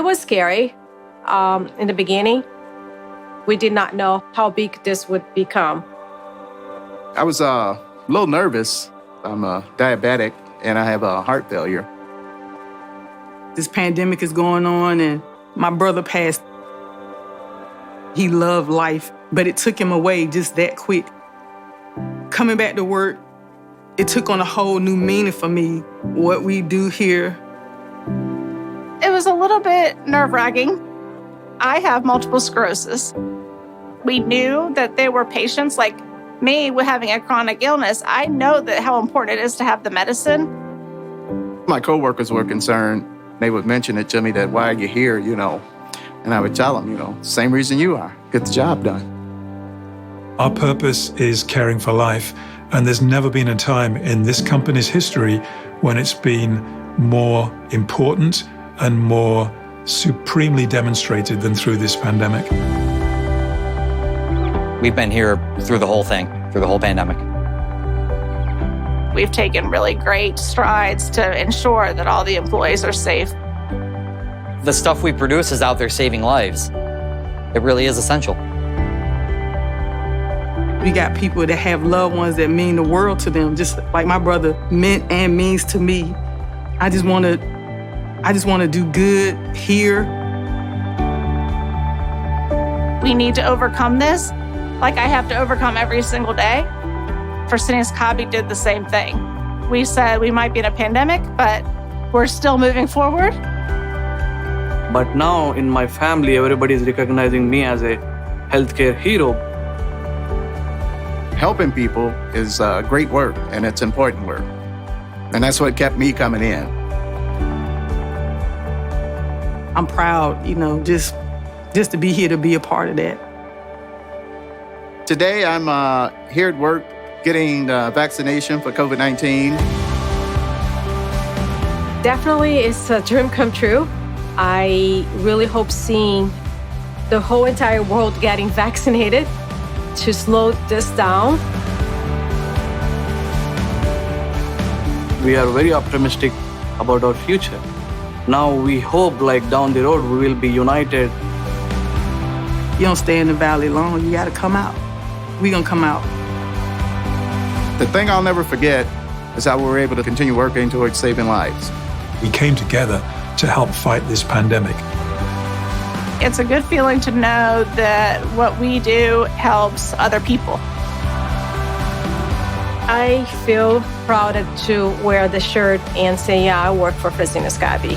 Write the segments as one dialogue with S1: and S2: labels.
S1: It was scary in the beginning. We did not know how big this would become.
S2: I was a little nervous. I'm a diabetic and I have a heart failure.
S3: This pandemic is going on and my brother passed. He loved life, but it took him away just that quick. Coming back to work, it took on a whole new meaning for me, what we do here.
S4: It was a little bit nerve-wracking. I have multiple sclerosis. We knew that there were patients like me with having a chronic illness. I know that how important it is to have the medicine.
S2: My coworkers were concerned. They would mention it to me that, why are you here, And I would tell them, same reason you are, get the job done.
S5: Our purpose is caring for life, and there's never been a time in this company's history when it's been more important and more supremely demonstrated than through this pandemic.
S6: We've been here through the whole thing, through the whole pandemic.
S4: We've taken really great strides to ensure that all the employees are safe.
S6: The stuff we produce is out there saving lives. It really is essential.
S3: We got people that have loved ones that mean the world to them, just like my brother meant and means to me. I just want to do good here.
S4: We need to overcome this, like I have to overcome every single day. Fresenius Kabi did the same thing. We said we might be in a pandemic, but we're still moving forward.
S7: But now in my family, everybody is recognizing me as a healthcare hero.
S2: Helping people is great work, and it's important work. And that's what kept me coming in.
S3: I'm proud, just to be here, to be a part of that.
S2: Today, I'm here at work getting vaccination for COVID-19.
S1: Definitely, it's a dream come true. I really hope seeing the whole entire world getting vaccinated to slow this down.
S7: We are very optimistic about our future. Now we hope down the road we will be united.
S3: You don't stay in the valley long, you gotta come out. We're gonna come out.
S2: The thing I'll never forget is how we were able to continue working towards saving lives.
S5: We came together to help fight this pandemic.
S4: It's a good feeling to know that what we do helps other people.
S1: I feel proud to wear the shirt and say, yeah, I work for Fresenius Kabi.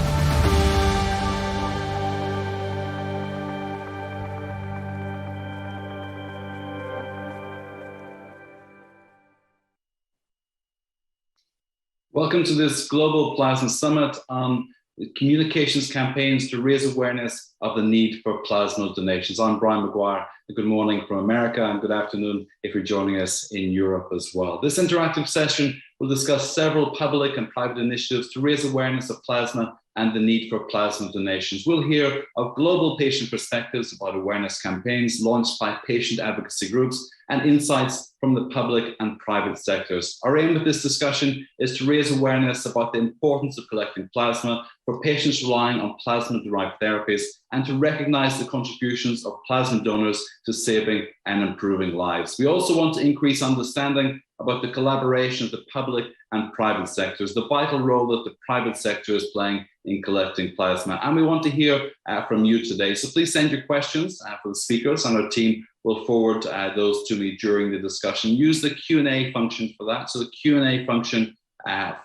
S8: Welcome to this Global Plasma Summit on communications campaigns to raise awareness of the need for plasma donations. I'm Brian McGuire. Good morning from America and good afternoon if you're joining us in Europe as well. This interactive session will discuss several public and private initiatives to raise awareness of plasma and the need for plasma donations. We'll hear of global patient perspectives about awareness campaigns launched by patient advocacy groups and insights from the public and private sectors. Our aim with this discussion is to raise awareness about the importance of collecting plasma for patients relying on plasma-derived therapies and to recognize the contributions of plasma donors to saving and improving lives. We also want to increase understanding about the collaboration of the public and private sectors, the vital role that the private sector is playing in collecting plasma. And we want to hear from you today. So please send your questions for the speakers, and our team will forward those to me during the discussion. Use the Q&A function for that. So the Q&A function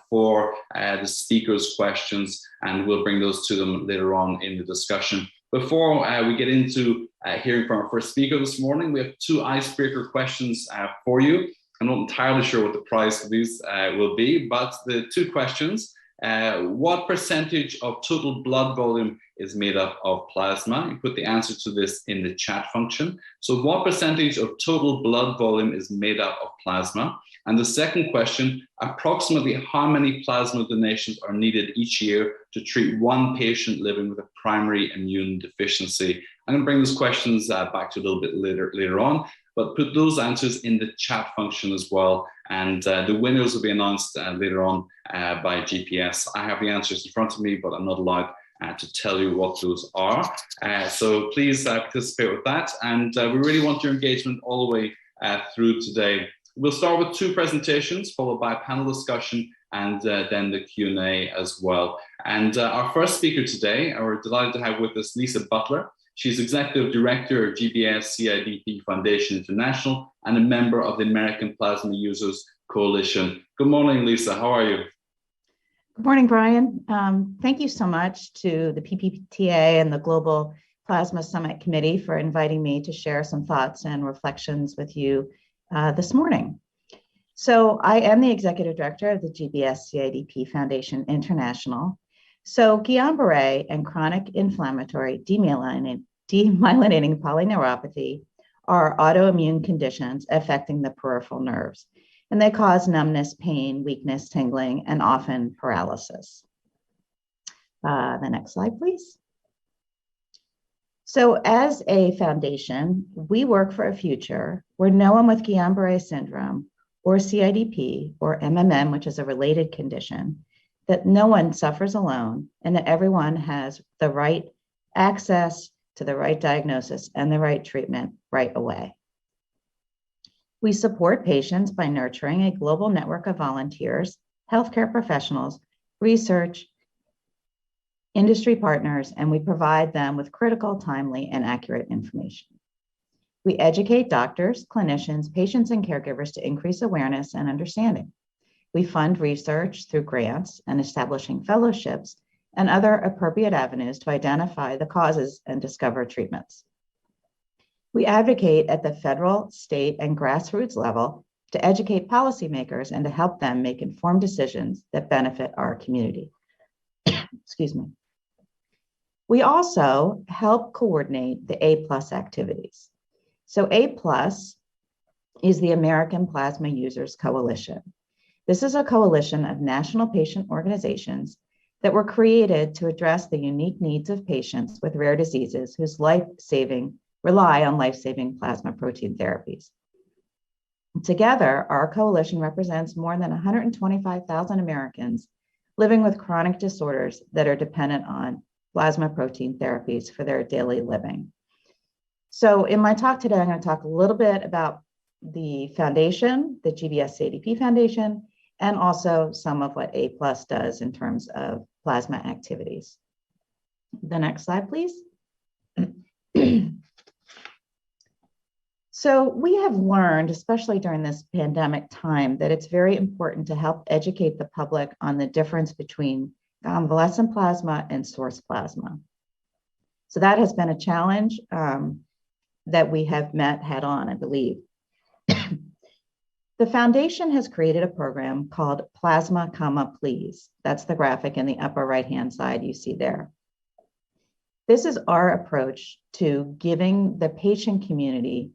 S8: for the speakers' questions, and we'll bring those to them later on in the discussion. Before we get into hearing from our first speaker this morning, we have two icebreaker questions for you. I'm not entirely sure what the prize for these will be, but the two questions, what percentage of total blood volume is made up of plasma? You put the answer to this in the chat function. So what percentage of total blood volume is made up of plasma? And the second question, approximately how many plasma donations are needed each year to treat one patient living with a primary immune deficiency? I'm going to bring those questions back to you a little bit later on, but put those answers in the chat function as well. And the winners will be announced later on by GPS. I have the answers in front of me, but I'm not allowed to tell you what those are. So please participate with that. And we really want your engagement all the way through today. We'll start with 2 presentations, followed by a panel discussion, and then the Q&A as well. And our first speaker today, we're delighted to have with us Lisa Butler. She's Executive Director of GBS CIDP Foundation International and a member of the American Plasma Users Coalition. Good morning, Lisa. How are you?
S9: Good morning, Brian. Thank you so much to the PPTA and the Global Plasma Summit Committee for inviting me to share some thoughts and reflections with you this morning. So I am the Executive Director of the GBS CIDP Foundation International. So Guillain-Barré and chronic inflammatory demyelinating polyneuropathy are autoimmune conditions affecting the peripheral nerves, and they cause numbness, pain, weakness, tingling, and often paralysis. The next slide, please. So as a foundation, we work for a future where no one with Guillain-Barré syndrome or CIDP or MMN, which is a related condition, that no one suffers alone and that everyone has the right access to the right diagnosis and the right treatment right away. We support patients by nurturing a global network of volunteers, healthcare professionals, research, industry partners, and we provide them with critical, timely, and accurate information. We educate doctors, clinicians, patients, and caregivers to increase awareness and understanding. We fund research through grants and establishing fellowships and other appropriate avenues to identify the causes and discover treatments. We advocate at the federal, state, and grassroots level to educate policymakers and to help them make informed decisions that benefit our community. Excuse me. We also help coordinate the A+ activities. So A+ is the American Plasma Users Coalition. This is a coalition of national patient organizations that were created to address the unique needs of patients with rare diseases whose rely on life-saving plasma protein therapies. Together, our coalition represents more than 125,000 Americans living with chronic disorders that are dependent on plasma protein therapies for their daily living. So in my talk today, I'm going to talk a little bit about the foundation, the GBS CIDP Foundation, and also some of what A+ does in terms of plasma activities. The next slide, please. So we have learned, especially during this pandemic time, that it's very important to help educate the public on the difference between convalescent plasma and source plasma. So that has been a challenge that we have met head on, I believe. The foundation has created a program called Plasma, Please. That's the graphic in the upper right-hand side you see there. This is our approach to giving the patient community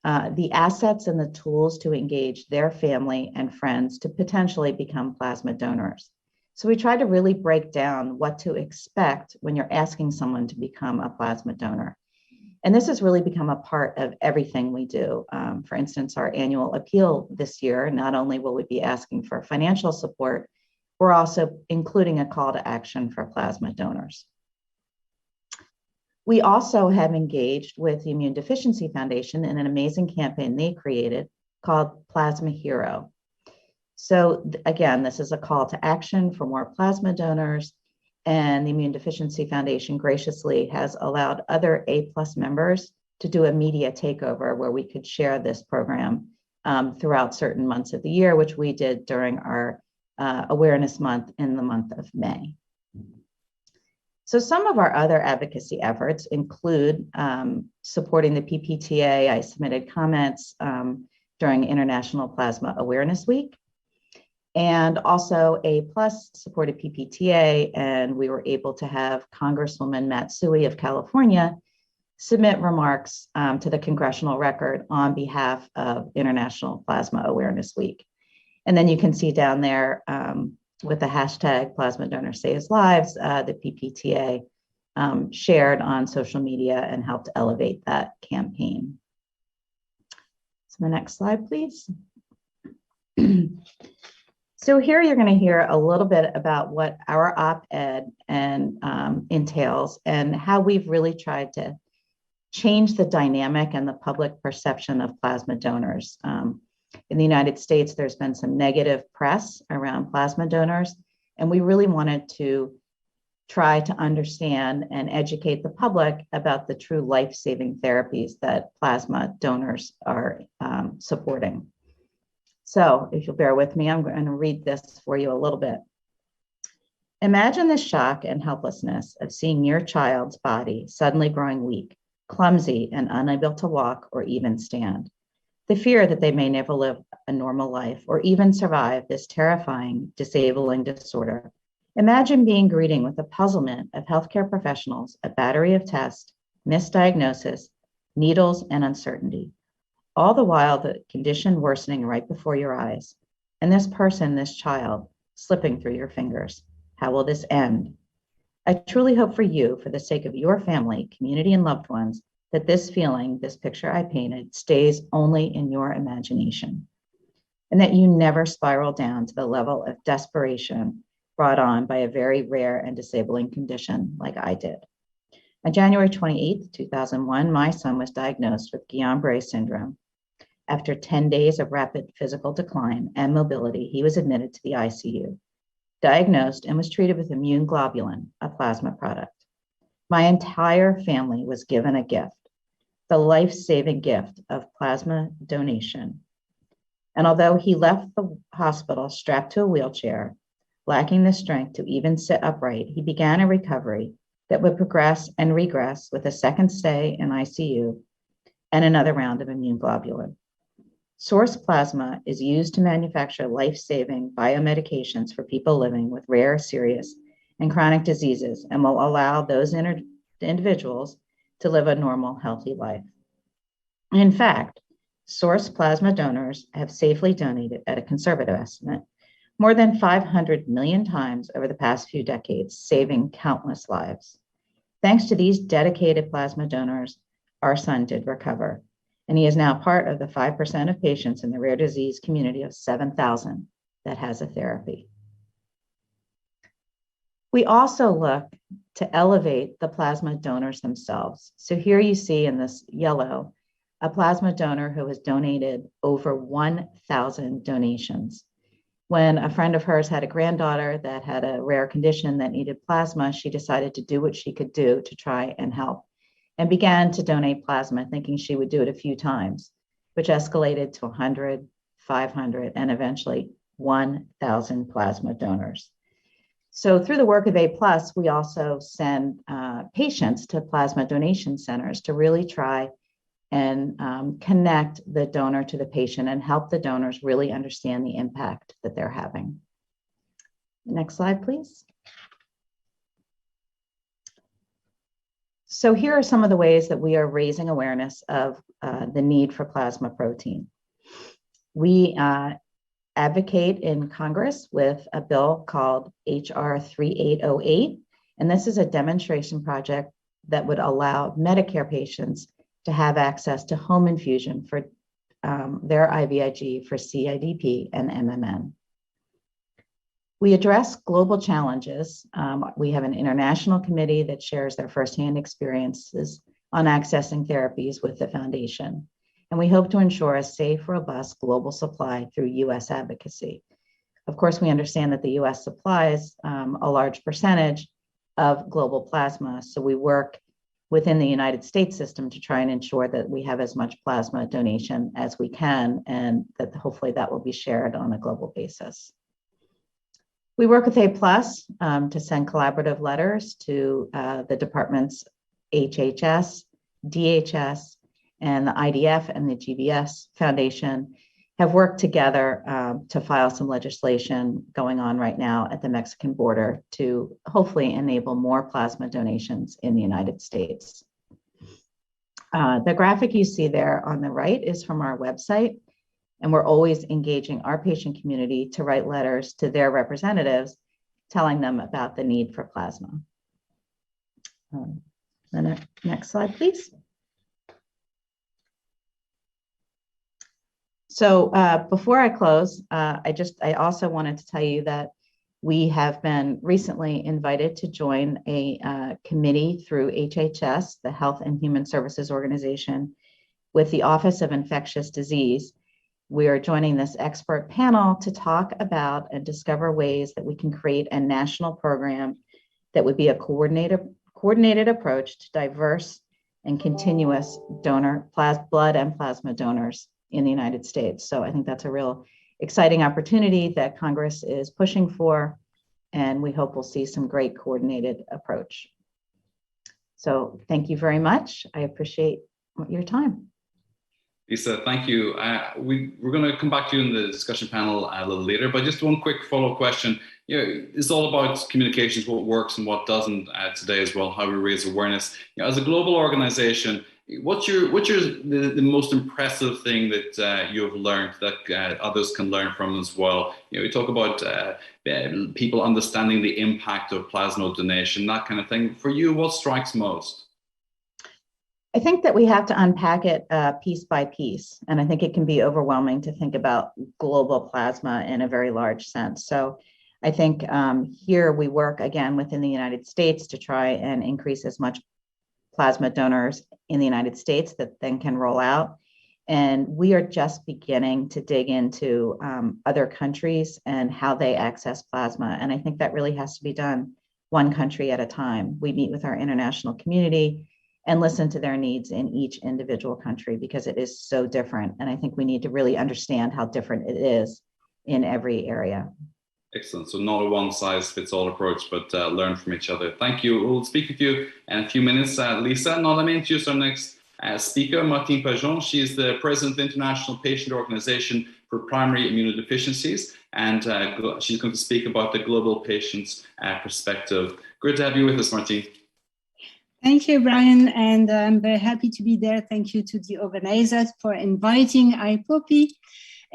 S9: the assets and the tools to engage their family and friends to potentially become plasma donors. So we try to really break down what to expect when you're asking someone to become a plasma donor. And this has really become a part of everything we do. For instance, our annual appeal this year, not only will we be asking for financial support, we're also including a call to action for plasma donors. We also have engaged with the Immune Deficiency Foundation in an amazing campaign they created called Plasma Hero. So again, this is a call to action for more plasma donors, and the Immune Deficiency Foundation graciously has allowed other A+ members to do a media takeover where we could share this program throughout certain months of the year, which we did during our awareness month in the month of May. So some of our other advocacy efforts include supporting the PPTA. I submitted comments during International Plasma Awareness Week. And also A+ supported PPTA, and we were able to have Congresswoman Matsui of California submit remarks to the Congressional Record on behalf of International Plasma Awareness Week. And then you can see down there with the hashtag Plasma Donor Saves Lives, the PPTA shared on social media and helped elevate that campaign. So the next slide, please. So here you're going to hear a little bit about what our op-ed and entails and how we've really tried to change the dynamic and the public perception of plasma donors. In the United States, there's been some negative press around plasma donors, and we really wanted to try to understand and educate the public about the true life-saving therapies that plasma donors are supporting. So if you'll bear with me, I'm going to read this for you a little bit. Imagine the shock and helplessness of seeing your child's body suddenly growing weak, clumsy, and unable to walk or even stand. The fear that they may never live a normal life or even survive this terrifying, disabling disorder. Imagine being greeted with the puzzlement of healthcare professionals, a battery of tests, misdiagnosis, needles, and uncertainty. All the while, the condition worsening right before your eyes. And this person, this child, slipping through your fingers. How will this end? I truly hope for you, for the sake of your family, community, and loved ones, that this feeling, this picture I painted, stays only in your imagination, and that you never spiral down to the level of desperation brought on by a very rare and disabling condition like I did. On January 28th, 2001, my son was diagnosed with Guillain-Barré syndrome. After 10 days of rapid physical decline and mobility, he was admitted to the ICU, diagnosed, and was treated with immune globulin, a plasma product. My entire family was given a gift, the life-saving gift of plasma donation. And although he left the hospital strapped to a wheelchair, lacking the strength to even sit upright, he began a recovery that would progress and regress with a second stay in ICU and another round of immune globulin. Source plasma is used to manufacture life-saving biomedications for people living with rare, serious, and chronic diseases, and will allow those individuals to live a normal, healthy life. In fact, source plasma donors have safely donated, at a conservative estimate, more than 500 million times over the past few decades, saving countless lives. Thanks to these dedicated plasma donors, our son did recover, and he is now part of the 5% of patients in the rare disease community of 7,000 that has a therapy. We also look to elevate the plasma donors themselves. So here you see in this yellow, a plasma donor who has donated over 1,000 donations. When a friend of hers had a granddaughter that had a rare condition that needed plasma, she decided to do what she could do to try and help, and began to donate plasma, thinking she would do it a few times, which escalated to 100, 500, and eventually 1,000 plasma donors. So through the work of A+, we also send patients to plasma donation centers to really try and connect the donor to the patient and help the donors really understand the impact that they're having. Next slide, please. So here are some of the ways that we are raising awareness of the need for plasma protein. We advocate in Congress with a bill called HR 3808, and this is a demonstration project that would allow Medicare patients to have access to home infusion for their IVIG for CIDP and MMN. We address global challenges. We have an international committee that shares their firsthand experiences on accessing therapies with the foundation. And we hope to ensure a safe, robust global supply through US advocacy. Of course, we understand that the US supplies a large percentage of global plasma, so we work within the United States system to try and ensure that we have as much plasma donation as we can, and that hopefully that will be shared on a global basis. We work with A+ to send collaborative letters to the departments HHS, DHS, and the IDF and the GBS Foundation have worked together to file some legislation going on right now at the Mexican border to hopefully enable more plasma donations in the United States. The graphic you see there on the right is from our website, and we're always engaging our patient community to write letters to their representatives, telling them about the need for plasma. The next slide, please. So before I close, I also wanted to tell you that we have been recently invited to join a committee through HHS, the Health and Human Services Organization, with the Office of Infectious Disease. We are joining this expert panel to talk about and discover ways that we can create a national program that would be a coordinated approach to diverse and continuous blood and plasma donors in the United States. So I think that's a real exciting opportunity that Congress is pushing for, and we hope we'll see some great coordinated approach. So thank you very much. I appreciate your time.
S8: Lisa, thank you. We're going to come back to you in the discussion panel a little later, but just one quick follow-up question. It's all about communications, what works and what doesn't today as well, how we raise awareness. As a global organization, what's the most impressive thing that you have learned that others can learn from as well? We talk about people understanding the impact of plasma donation, that kind of thing. For you, what strikes most?
S9: I think that we have to unpack it piece by piece. And I think it can be overwhelming to think about global plasma in a very large sense. So I think here we work again within the United States to try and increase as much plasma donors in the United States that then can roll out. And we are just beginning to dig into other countries and how they access plasma. And I think that really has to be done one country at a time. We meet with our international community and listen to their needs in each individual country because it is so different. And I think we need to really understand how different it is in every area.
S8: Excellent. So not a one-size-fits-all approach, but learn from each other. Thank you. We'll speak with you in a few minutes. Lisa, now let me introduce our next speaker, Martine Pajon. She is the President of the International Patient Organization for Primary Immunodeficiencies, and she's going to speak about the global patient's perspective. Great to have you with us, Martine.
S10: Thank you, Brian, and I'm very happy to be there. Thank you to the organizers for inviting IPOPI.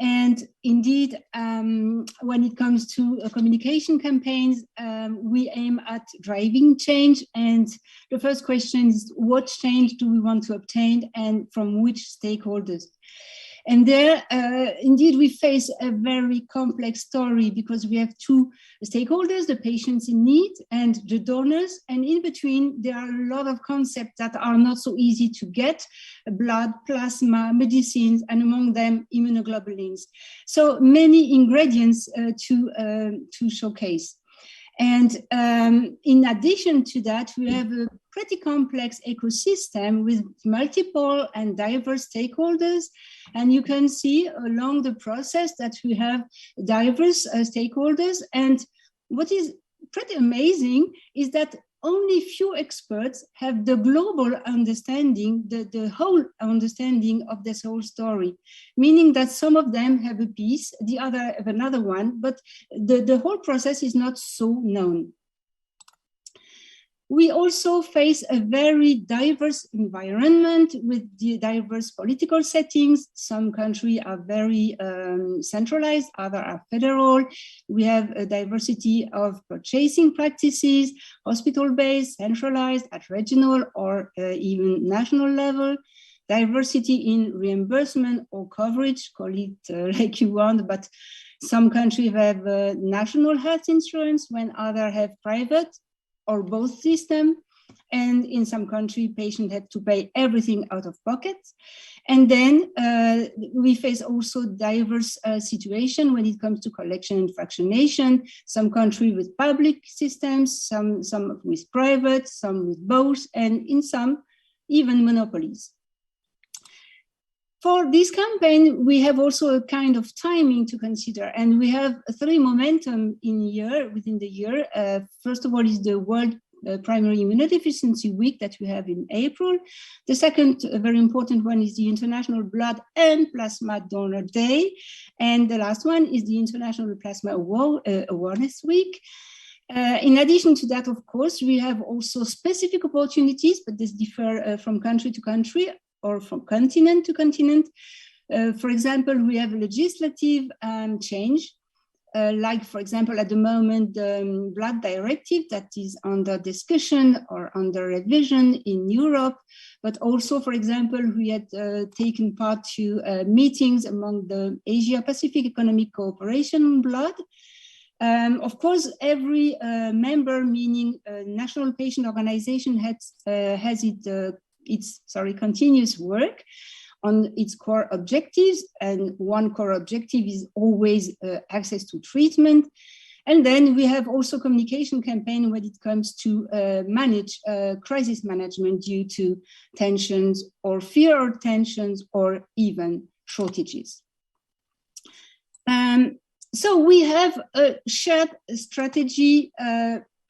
S10: And indeed, when it comes to communication campaigns, we aim at driving change. And the first question is, what change do we want to obtain and from which stakeholders? And there, indeed, we face a very complex story because we have two stakeholders, the patients in need and the donors. And in between, there are a lot of concepts that are not so easy to get: blood, plasma, medicines, and among them, immunoglobulins. So many ingredients to showcase. And in addition to that, we have a pretty complex ecosystem with multiple and diverse stakeholders. And you can see along the process that we have diverse stakeholders. And what is pretty amazing is that only few experts have the global understanding, the whole understanding of this whole story, meaning that some of them have a piece, the other have another one, but the whole process is not so known. We also face a very diverse environment with the diverse political settings. Some countries are very centralized, others are federal. We have a diversity of purchasing practices, hospital-based, centralized, at regional or even national level. Diversity in reimbursement or coverage, call it like you want, but some countries have national health insurance when others have private, or both system. And in some countries, patients have to pay everything out of pocket. And then we face also diverse situation when it comes to collection and fractionation. Some countries with public systems, some with private, some with both, and in some, even monopolies. For this campaign, we have also a kind of timing to consider, and we have three momentum within the year. First of all is the World Primary Immunodeficiency Week that we have in April. The second very important one is the International Blood and Plasma Donor Day. And the last one is the International Plasma Awareness Week. In addition to that, of course, we have also specific opportunities, but this differ from country to country, or from continent to continent. For example, we have legislative change like, for example, at the moment, the blood directive that is under discussion or under revision in Europe, but also, for example, we had taken part to meetings among the Asia-Pacific Economic Cooperation on blood. Of course, every member, meaning national patient organization, has its continuous work on its core objectives, and one core objective is always access to treatment. And then we have also communication campaign when it comes to manage crisis management due to tensions or fear of tensions or even shortages. So we have a shared strategy,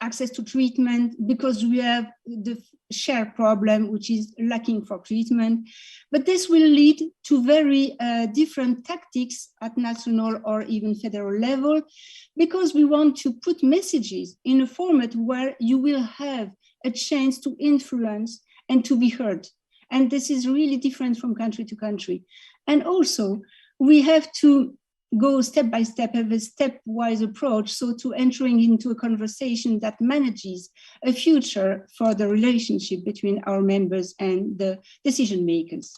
S10: access to treatment, because we have the shared problem, which is lacking for treatment. But this will lead to very different tactics at national or even federal level, because we want to put messages in a format where you will have a chance to influence and to be heard. And this is really different from country to country. And also, we have to go step by step, have a stepwise approach, so to entering into a conversation that manages a future for the relationship between our members and the decision makers.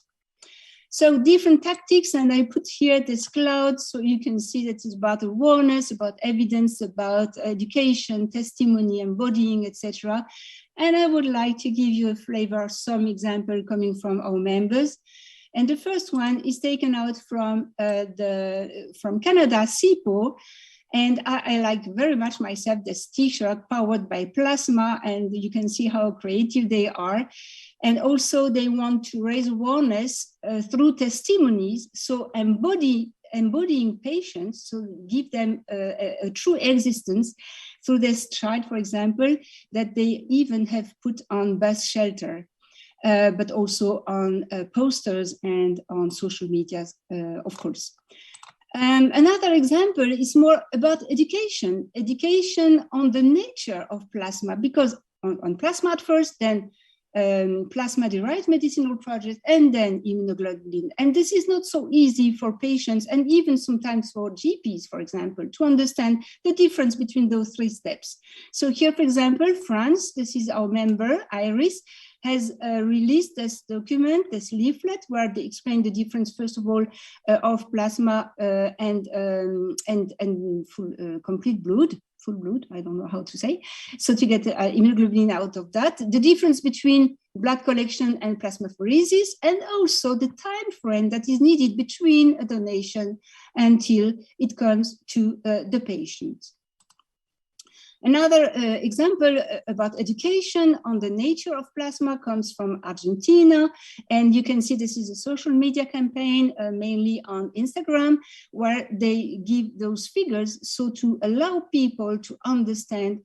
S10: So different tactics, and I put here this cloud, so you can see that it's about awareness, about evidence, about education, testimony, embodying, etc. And I would like to give you a flavor of some example coming from our members. And the first one is taken out from Canada, CIPO. And I like very much myself this t-shirt powered by plasma, and you can see how creative they are. And also they want to raise awareness through testimonies, so embodying patients, so give them a true existence through this child, for example, that they even have put on bus shelter. But also on posters and on social media, of course. Another example is more about education on the nature of plasma, because on plasma at first, then plasma-derived medicinal projects, and then immunoglobulin. And this is not so easy for patients, and even sometimes for GPs, for example, to understand the difference between those three steps. So here, for example, France, this is our member, Iris, has released this document, this leaflet, where they explain the difference, first of all, of plasma and complete blood, full blood, I don't know how to say. So to get immunoglobulin out of that, the difference between blood collection and plasmapheresis, and also the time frame that is needed between a donation until it comes to the patient. Another example about education on the nature of plasma comes from Argentina. And you can see this is a social media campaign, mainly on Instagram, where they give those figures so to allow people to understand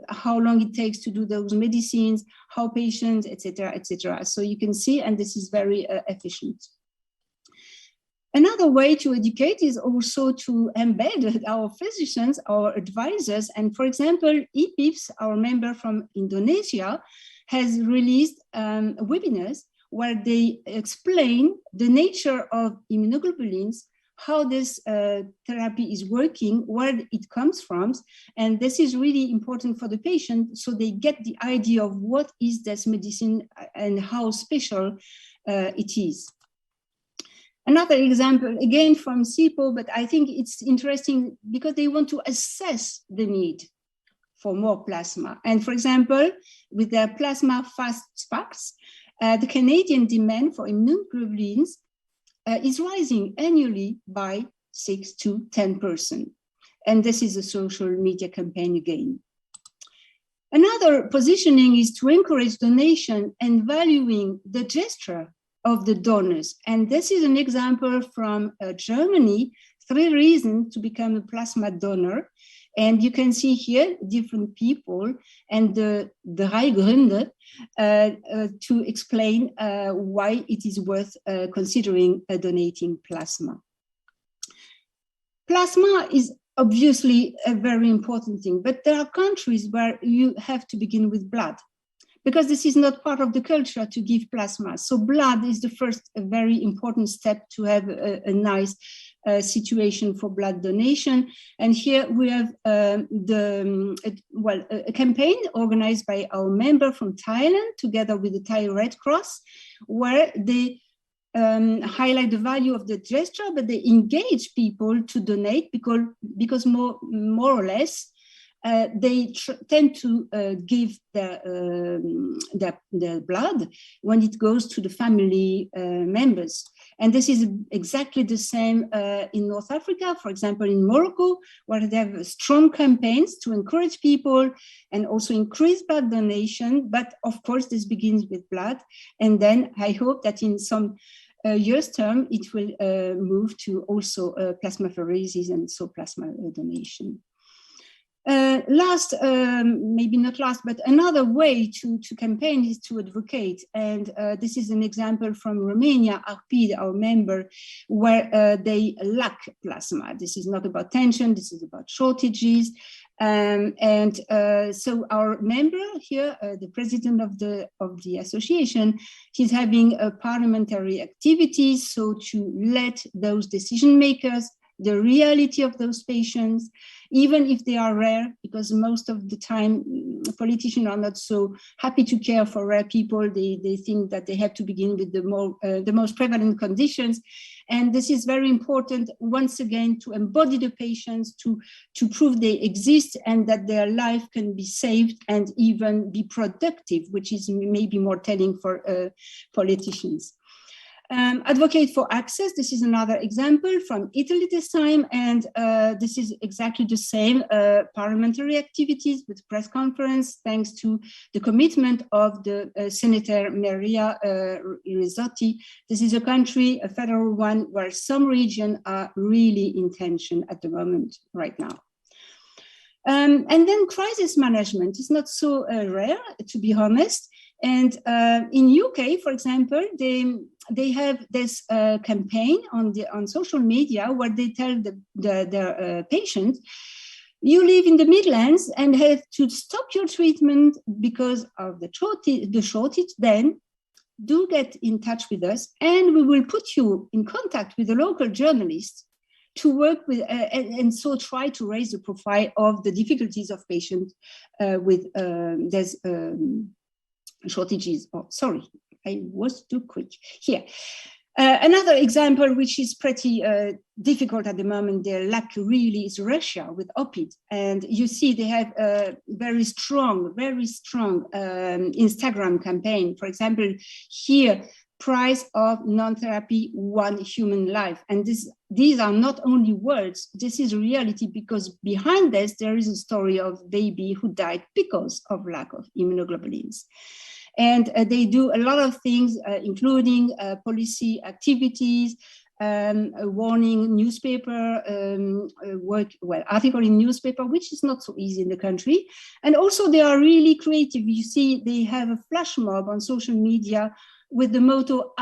S10: how long it takes to do those medicines, how patients, etc., etc. So you can see, and this is very efficient. Another way to educate is also to embed our physicians, our advisors. And for example, EPIPS, our member from Indonesia, has released webinars where they explain the nature of immunoglobulins, how this therapy is working, where it comes from. And this is really important for the patient, so they get the idea of what is this medicine and how special it is. Another example, again from CIPO, but I think it's interesting because they want to assess the need for more plasma. And for example, with their plasma fast sparks, the Canadian demand for immunoglobulins is rising annually by 6 to 10%. And this is a social media campaign again. Another positioning is to encourage donation and valuing the gesture of the donors. And this is an example from Germany, 3 reasons to become a plasma donor. And you can see here different people and the 3 Gründe to explain why it is worth considering donating plasma. Plasma is obviously a very important thing, but there are countries where you have to begin with blood, because this is not part of the culture to give plasma. So blood is the first very important step to have a nice situation for blood donation. And here we have a campaign organized by our member from Thailand, together with the Thai Red Cross, where they highlight the value of the gesture, but they engage people to donate because more or less they tend to give their blood when it goes to the family members. And this is exactly the same in North Africa, for example, in Morocco, where they have strong campaigns to encourage people and also increase blood donation. But of course, this begins with blood. And then I hope that in some years' term, it will move to also plasmapheresis and so plasma donation. Last, maybe not last, but another way to campaign is to advocate. And this is an example from Romania, ARPID, our member, where they lack plasma. This is not about tension, this is about shortages. So our member here, the president of the association, he's having a parliamentary activities, so to let those decision makers the reality of those patients, even if they are rare, because most of the time politicians are not so happy to care for rare people. They think that they have to begin with the most prevalent conditions. And this is very important, once again, to embody the patients, to prove they exist and that their life can be saved and even be productive, which is maybe more telling for politicians. Advocate for access. This is another example from Italy this time, and this is exactly the same parliamentary activities with press conference, thanks to the commitment of the Senator Maria Rizzotti. This is a country, a federal one, where some regions are really in tension at the moment right now. And then crisis management is not so rare, to be honest. And in UK, for example, they have this campaign on social media where they tell their patients, you live in the Midlands and have to stop your treatment because of the shortage, then do get in touch with us and we will put you in contact with a local journalist to work with, and so try to raise the profile of the difficulties of patients with there's shortages. Oh, sorry, I was too quick here. Another example, which is pretty difficult at the moment, their lack really is Russia with OPID. And you see they have a very strong Instagram campaign. For example, here, price of non-therapy, one human life. And these are not only words, this is reality, because behind this, there is a story of baby who died because of lack of immunoglobulins. And they do a lot of things, including policy activities, warning newspaper, article in newspaper, which is not so easy in the country. And also they are really creative. You see, they have a flash mob on social media with the motto,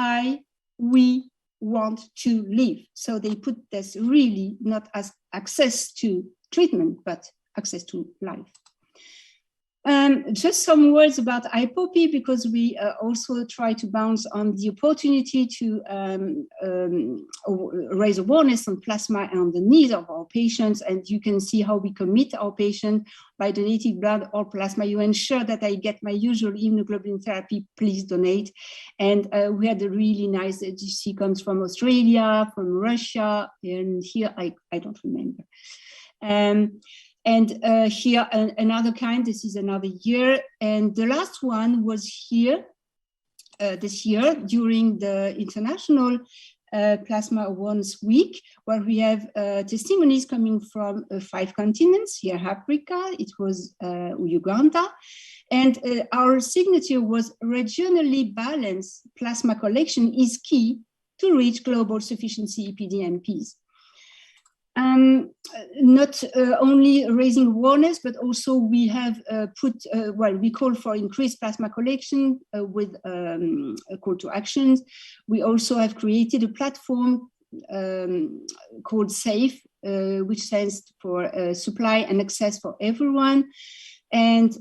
S10: we want to live. So they put this really not as access to treatment, but access to life. Just some words about IPOPI, because we also try to bounce on the opportunity to raise awareness on plasma and on the needs of our patients. And you can see how we commit our patients by donating blood or plasma. You ensure that I get my usual immunoglobulin therapy, please donate. And we had a really nice, she comes from Australia, from Russia, and here I don't remember. And here another kind, this is another year. And the last one was here this year during the International Plasma Awareness Week, where we have testimonies coming from 5 continents, here Africa, it was Uganda. And our signature was regionally balanced plasma collection is key to reach global sufficiency EPD-NPs. Not only raising awareness, but also we have we call for increased plasma collection with a call to actions. We also have created a platform called SAFE, which stands for supply and access for everyone. And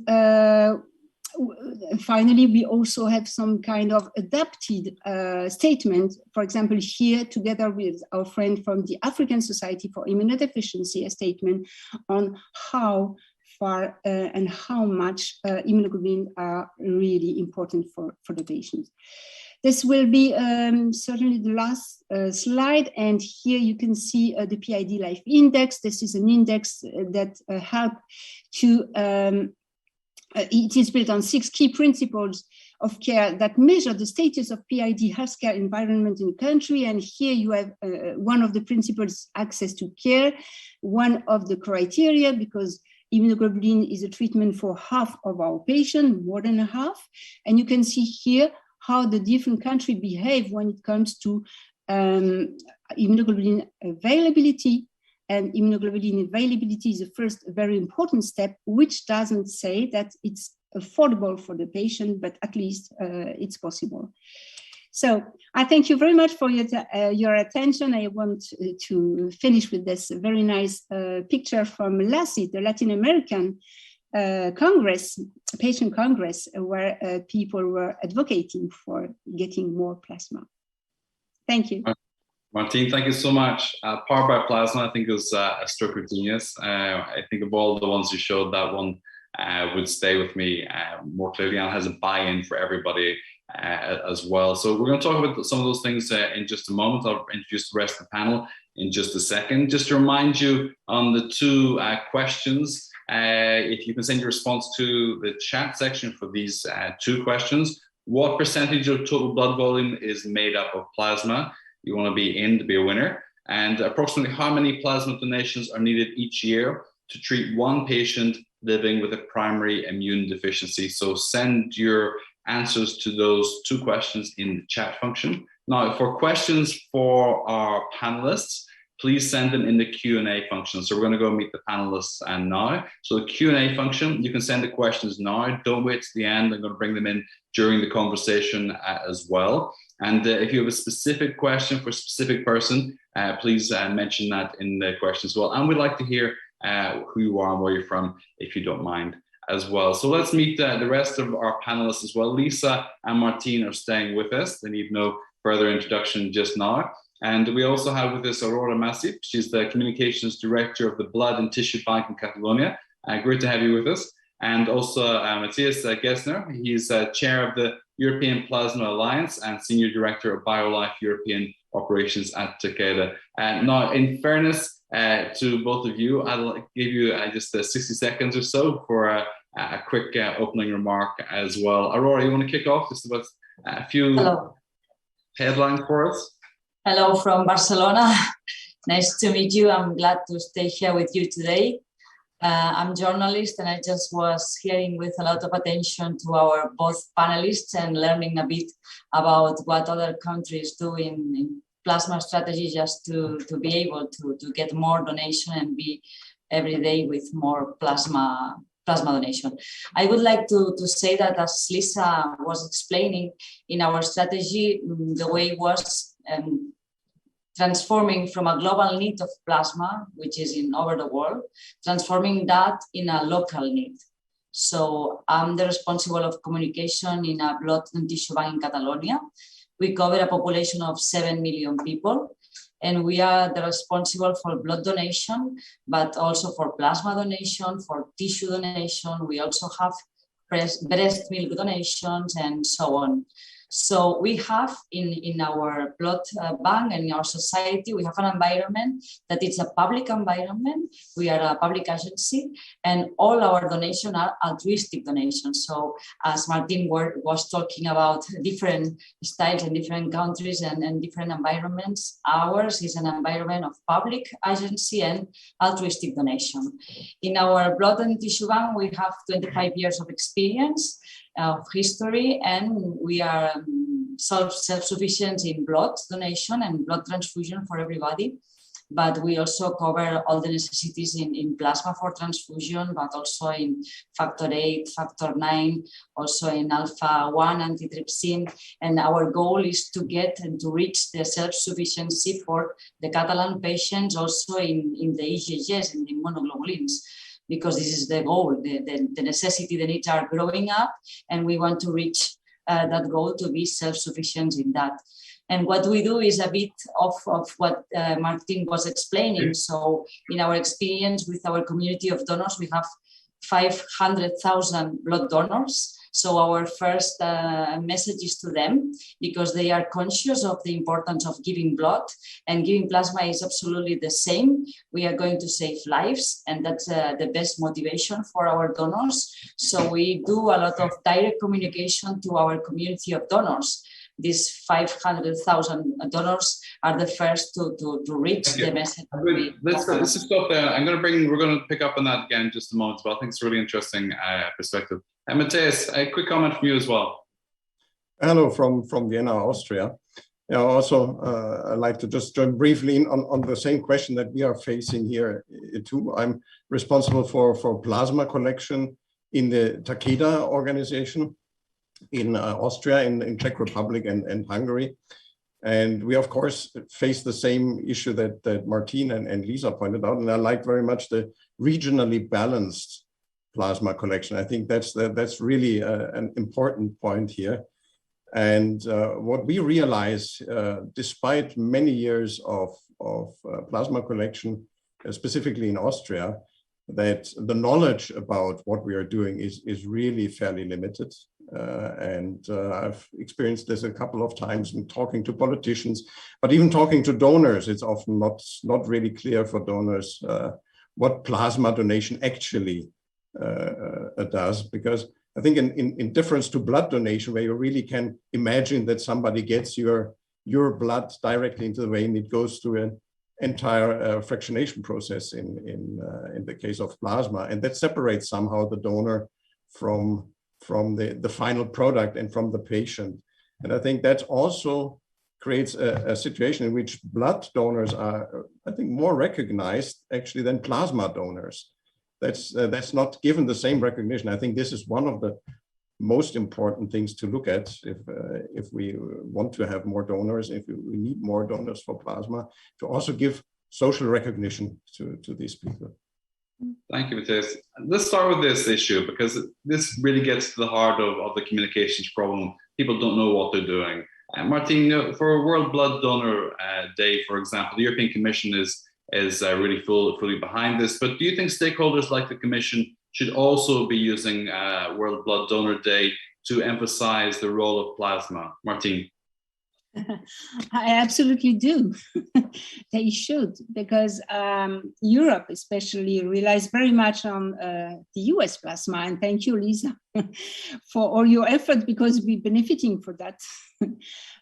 S10: finally, we also have some kind of adapted statement. For example, here, together with our friend from the African Society for Immunodeficiency, a statement on how far and how much immunoglobulin are really important for the patients. This will be certainly the last slide, and here you can see the PID Life Index. This is an index that helps to it is built on 6 key principles of care that measure the status of PID healthcare environment in the country. And here you have one of the principles, access to care, one of the criteria, because immunoglobulin is a treatment for half of our patients, more than a half. And you can see here how the different countries behave when it comes to immunoglobulin availability. And immunoglobulin availability is the first very important step, which doesn't say that it's affordable for the patient, but at least it's possible. So I thank you very much for your attention. I want to finish with this very nice picture from LACIT, the Latin American Congress, patient Congress, where people were advocating for getting more plasma. Thank you.
S8: Martine, thank you so much. Powered by Plasma, I think, was a stroke of genius. I think of all the ones you showed, that one would stay with me more clearly, and has a buy-in for everybody as well. So we're going to talk about some of those things in just a moment. I'll introduce the rest of the panel in just a second. Just to remind you on the 2 questions, if you can send your response to the chat section for these 2 questions. What percentage of total blood volume is made up of plasma? You want to be in to be a winner. And approximately how many plasma donations are needed each year to treat one patient living with a primary immune deficiency? So send your answers to those 2 questions in the chat function. Now, for questions for our panelists, please send them in the Q&A function. So we're going to go meet the panelists now. So the Q&A function, you can send the questions now. Don't wait to the end. I'm going to bring them in during the conversation as well. And if you have a specific question for a specific person, please mention that in the question as well. And we'd like to hear who you are and where you're from, if you don't mind as well. So let's meet the rest of our panelists as well. Lisa and Martine are staying with us. They need no further introduction just now. And we also have with us Aurora Masip. She's the Communications Director of the Blood and Tissue Bank in Catalonia. Great to have you with us. And also Matthias Gessner. He's Chair of the European Plasma Alliance and Senior Director of BioLife European Operations at Takeda. Now, in fairness to both of you, I'll give you just 60 seconds or so for a quick opening remark as well. Aurora, you want to kick off just about a few headlines for us?
S11: Hello from Barcelona. Nice to meet you. I'm glad to stay here with you today. I'm a journalist, and I just was hearing with a lot of attention to our both panelists and learning a bit about what other countries do in plasma strategy, just to be able to get more donation and be every day with more plasma donation. I would like to say that, as Lisa was explaining, in our strategy, the way was transforming from a global need of plasma, which is in over the world, transforming that in a local need. So I'm the responsible of communication in a blood and tissue bank in Catalonia. We cover a population of 7 million people, and we are the responsible for blood donation, but also for plasma donation, for tissue donation. We also have breast milk donations and so on. So we have in our blood bank and in our society, we have an environment that is a public environment. We are a public agency, and all our donations are altruistic donations. So as Martin was talking about different styles in different countries and different environments, ours is an environment of public agency and altruistic donation. In our blood and tissue bank, we have 25 years of experience, of history, and we are self-sufficient in blood donation and blood transfusion for everybody. But we also cover all the necessities in plasma for transfusion, but also in factor 8, factor 9, also in alpha-1 antitrypsin. And our goal is to get and to reach the self-sufficiency for the Catalan patients, also in the IgGs, in the immunoglobulins. because this is the goal, the necessity, the needs are growing up, and we want to reach that goal to be self-sufficient in that. And what we do is a bit of what Martin was explaining. So in our experience with our community of donors, we have 500,000 blood donors. So our first message is to them, because they are conscious of the importance of giving blood, and giving plasma is absolutely the same. We are going to save lives, and that's the best motivation for our donors. So we do a lot of direct communication to our community of donors. These 500,000 donors are the first to reach the message.
S8: Let's stop there. We're going to pick up on that again in just a moment, but I think it's a really interesting perspective. And Matthias, a quick comment from you as well.
S12: Hello from Vienna, Austria. Yeah, also, I'd like to just join briefly in on the same question that we are facing here too. I'm responsible for plasma collection in the Takeda organization in Austria, in Czech Republic and Hungary. And we, of course, face the same issue that Martin and Lisa pointed out. And I like very much the regionally balanced plasma collection. I think that's really an important point here. And what we realize, despite many years of plasma collection, specifically in Austria, that the knowledge about what we are doing is really fairly limited. I've experienced this a couple of times in talking to politicians, but even talking to donors, it's often not really clear for donors what plasma donation actually does, because I think in difference to blood donation, where you really can imagine that somebody gets your blood directly into the vein, it goes through an entire fractionation process in the case of plasma, and that separates somehow the donor from the final product and from the patient. And I think that also creates a situation in which blood donors are, I think, more recognized actually than plasma donors. That's not given the same recognition. I think this is one of the most important things to look at if we want to have more donors, if we need more donors for plasma, to also give social recognition to these people.
S8: Thank you, Matthias. Let's start with this issue, because this really gets to the heart of the communications problem. People don't know what they're doing. Martin, for World Blood Donor Day, for example, the European Commission is really fully behind this. But do you think stakeholders like the Commission should also be using World Blood Donor Day to emphasize the role of plasma? Martin?
S10: I absolutely do. They should, because Europe especially relies very much on the US plasma. And thank you, Lisa, for all your effort, because we're benefiting for that,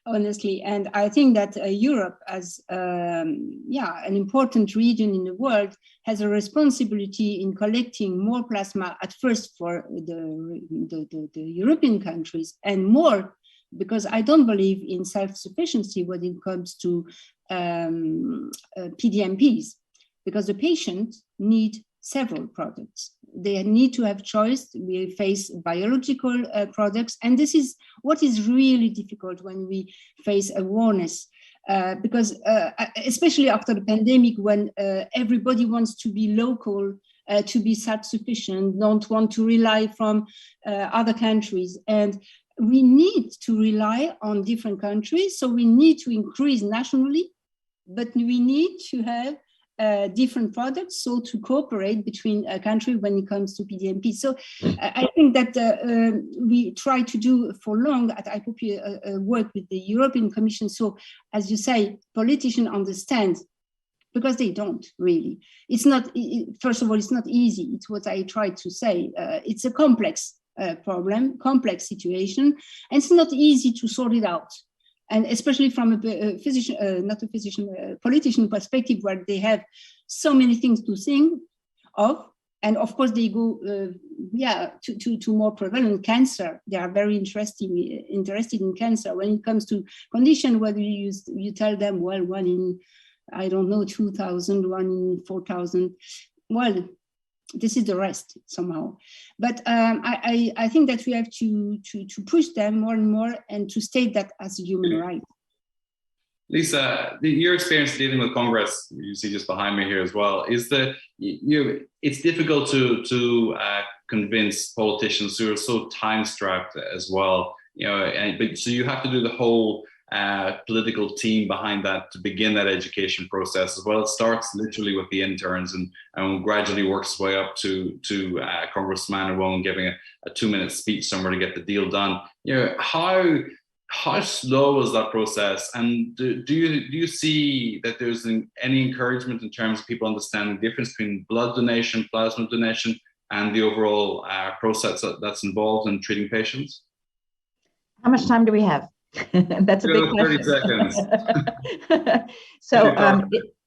S10: honestly. And I think that Europe, as an important region in the world, has a responsibility in collecting more plasma at first for the European countries, and more, because I don't believe in self-sufficiency when it comes to PDMPs, because the patient need several products. They need to have choice. We face biological products, and this is what is really difficult when we face awareness, because especially after the pandemic, when everybody wants to be local, to be self-sufficient, don't want to rely from other countries. And we need to rely on different countries. So we need to increase nationally, but we need to have different products, so to cooperate between a country when it comes to PDMP. So I think that we try to do for long at IPOPI work with the European Commission. So as you say, politicians understand, because they don't really. It's not, first of all, it's not easy. It's what I tried to say. It's a complex problem, complex situation, and it's not easy to sort it out. And especially from a politician perspective, where they have so many things to think of. And of course, they go, to more prevalent cancer. They are very interested in cancer. When it comes to condition, whether you tell them, well, one in, I don't know, 2,000, one in 4,000. Well, this is the rest somehow. But I think that we have to push them more and more, and to state that as a human right.
S8: Lisa, your experience dealing with Congress, you see just behind me here as well, is that it's difficult to convince politicians who are so time-strapped as well. But so you have to do the whole political team behind that to begin that education process as well. It starts literally with the interns and gradually works its way up to Congressman or woman giving a 2-minute speech somewhere to get the deal done. How slow is that process? And do you see that there's any encouragement in terms of people understanding the difference between blood donation, plasma donation, and the overall process that's involved in treating patients?
S9: How much time do we have? That's a big question.
S8: 30 seconds.
S9: So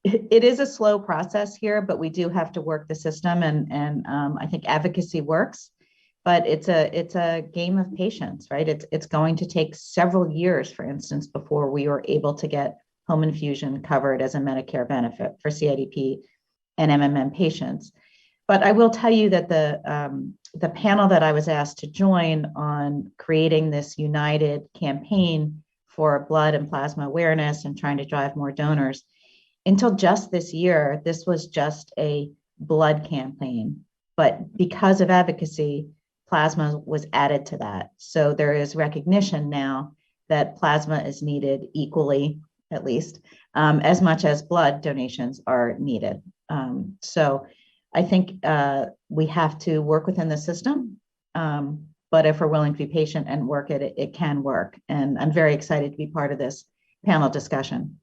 S9: it is a slow process here, but we do have to work the system, and I think advocacy works. But it's a game of patience, right? It's going to take several years, for instance, before we are able to get home infusion covered as a Medicare benefit for CIDP and MMM patients. But I will tell you that the panel that I was asked to join on creating this united campaign for blood and plasma awareness and trying to drive more donors, until just this year, this was just a blood campaign. But because of advocacy, plasma was added to that. So there is recognition now that plasma is needed equally, at least, as much as blood donations are needed. So I think we have to work within the system, but if we're willing to be patient and work it, it can work. And I'm very excited to be part of this panel discussion.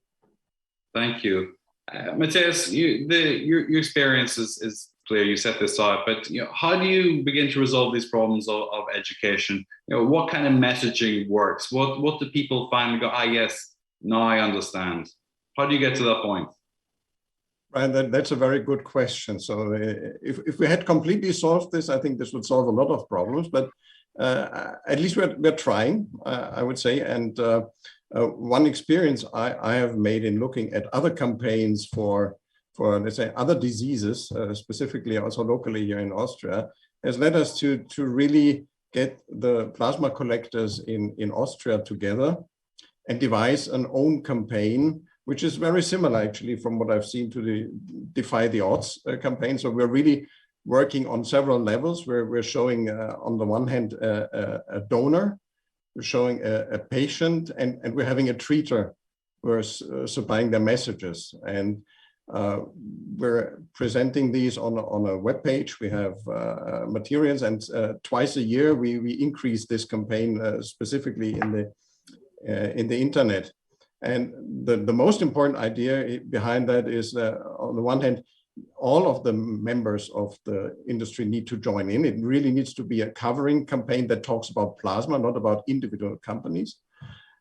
S8: Thank you. Matthias, your experience is clear, you set this out, but how do you begin to resolve these problems of education? What kind of messaging works? What do people finally go, yes, now I understand? How do you get to that point?
S12: Right, that's a very good question. So if we had completely solved this, I think this would solve a lot of problems, but at least we're trying, I would say. And one experience I have made in looking at other campaigns for let's say other diseases, specifically also locally here in Austria, has led us to really get the plasma collectors in Austria together and devise an own campaign, which is very similar actually from what I've seen to the Defy the Odds campaign. So we're really working on several levels where we're showing on the one hand a donor, we're showing a patient, and we're having a treater who are supplying their messages. And we're presenting these on a web page. We have materials, and twice a year we increase this campaign specifically in the internet. And the most important idea behind that is on the one hand, all of the members of the industry need to join in. It really needs to be a covering campaign that talks about plasma, not about individual companies.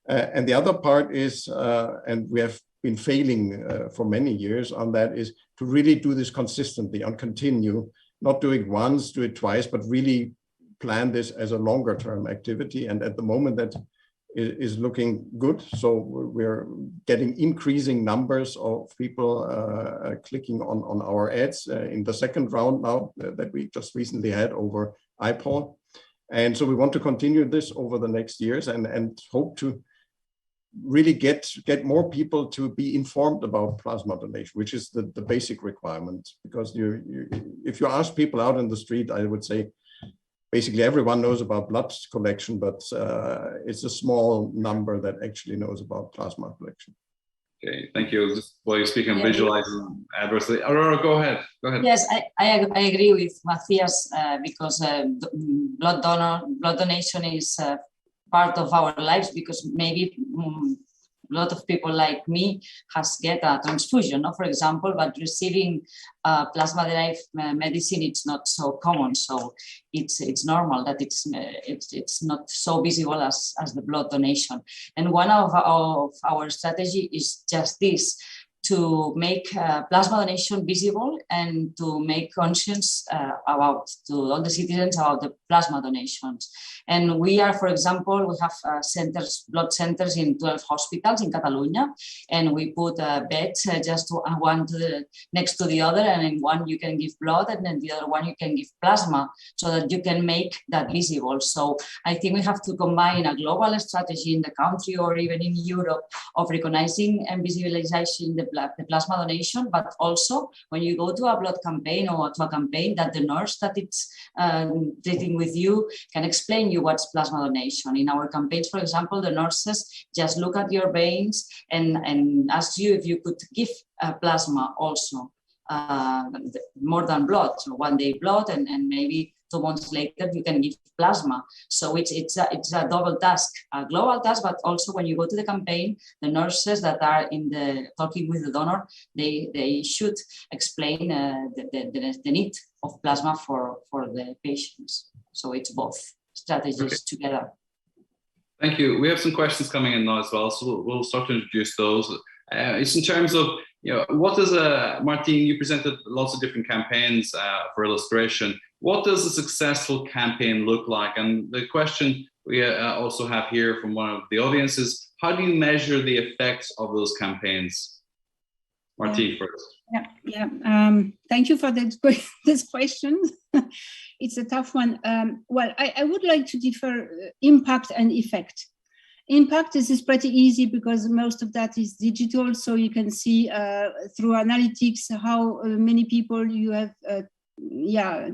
S12: And the other part is, and we have been failing for many years on that, is to really do this consistently and continue, not do it once, do it twice, but really plan this as a longer term activity. And at the moment that is looking good. So we're getting increasing numbers of people clicking on our ads in the second round now that we just recently had over IPOL. And so we want to continue this over the next years and hope to really get more people to be informed about plasma donation, which is the basic requirement. Because if you ask people out in the street, I would say basically everyone knows about blood collection, but it's a small number that actually knows about plasma collection.
S8: Okay, thank you. Just while you're speaking, visualizing adversely. Aurora, go ahead.
S11: Yes, I agree with Matthias because blood donation is part of our lives, because maybe a lot of people like me has get a transfusion, for example, but receiving plasma-derived medicine, it's not so common. So it's normal that it's not so visible as the blood donation. And one of our strategy is just this, to make plasma donation visible and to make conscience about to all the citizens about the plasma donations. And we are, for example, we have centers, blood centers in 12 hospitals in Catalonia, and we put beds just one next to the other, and in one you can give blood, and then the other one you can give plasma, so that you can make that visible. So I think we have to combine a global strategy in the country or even in Europe of recognizing and visualizing the plasma donation, but also when you go to a blood campaign or to a campaign, that the nurse that it's treating with you can explain you what's plasma donation. In our campaigns, for example, the nurses just look at your veins and ask you if you could give plasma also, more than blood. So 1 day blood and maybe 2 months later you can give plasma. So it's a double task, a global task, but also when you go to the campaign, the nurses that are talking with the donor, they should explain the need of plasma for the patients. So it's both strategies together.
S8: Thank you. We have some questions coming in now as well, so we'll start to introduce those. It's in terms of, what does Martine, you presented lots of different campaigns for illustration. What does a successful campaign look like? And the question we also have here from one of the audience is, how do you measure the effects of those campaigns? Martine first.
S10: Thank you for this question. It's a tough one. Well, I would like to differ impact and effect. Impact, this is pretty easy because most of that is digital, so you can see through analytics how many people you have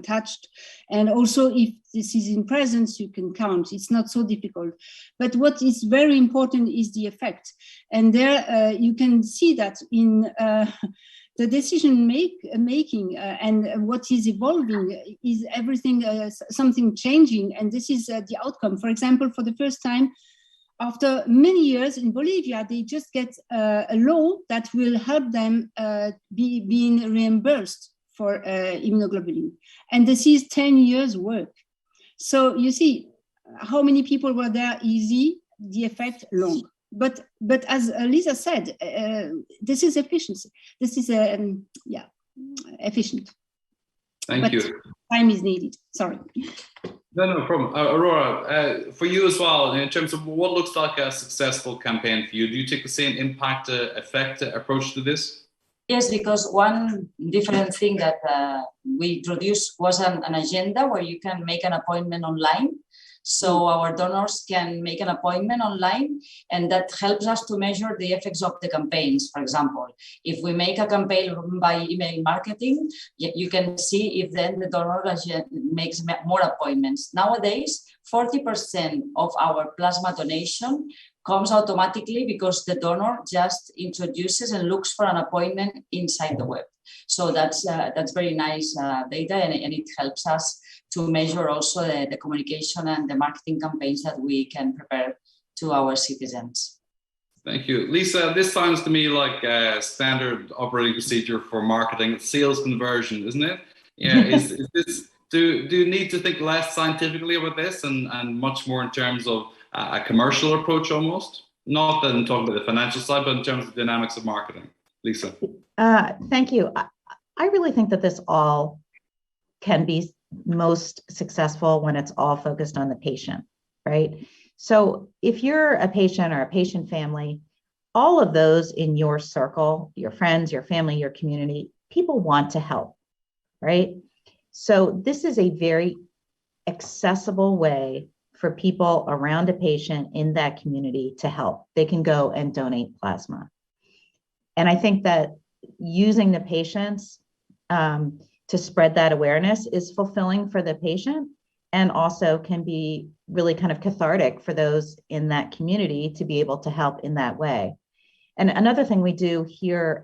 S10: touched, and also if this is in presence you can count. It's not so difficult, but what is very important is the effect, and there you can see that in the decision making and what is evolving is everything, something changing, and this is the outcome. For example, for the first time after many years in Bolivia, they just get a law that will help them being reimbursed for immunoglobulin. And this is 10 years work. So you see how many people were there, easy, the effect long. But as Lisa said, this is efficiency. This is efficient.
S8: Thank you.
S10: Time is needed, sorry.
S8: No problem. Aurora, for you as well, in terms of what looks like a successful campaign for you, do you take the same impact effect approach to this?
S11: Yes, because one different thing that we introduced was an agenda where you can make an appointment online. So our donors can make an appointment online, and that helps us to measure the effects of the campaigns. For example, if we make a campaign by email marketing, you can see if then the donor makes more appointments. Nowadays, 40% of our plasma donation comes automatically because the donor just introduces and looks for an appointment inside the web. So that's very nice data, and it helps us to measure also the communication and the marketing campaigns that we can prepare to our citizens.
S8: Thank you. Lisa, this sounds to me like a standard operating procedure for marketing, sales conversion, isn't it? Yeah. Is this, do you need to think less scientifically about this and much more in terms of a commercial approach almost? Not that I'm talking about the financial side, but in terms of the dynamics of marketing. Lisa.
S9: Thank you. I really think that this all can be most successful when it's all focused on the patient, right? So if you're a patient or a patient family, all of those in your circle, your friends, your family, your community, people want to help, right? So this is a very accessible way for people around a patient in that community to help. They can go and donate plasma. And I think that using the patients to spread that awareness is fulfilling for the patient, and also can be really kind of cathartic for those in that community to be able to help in that way. And another thing we do here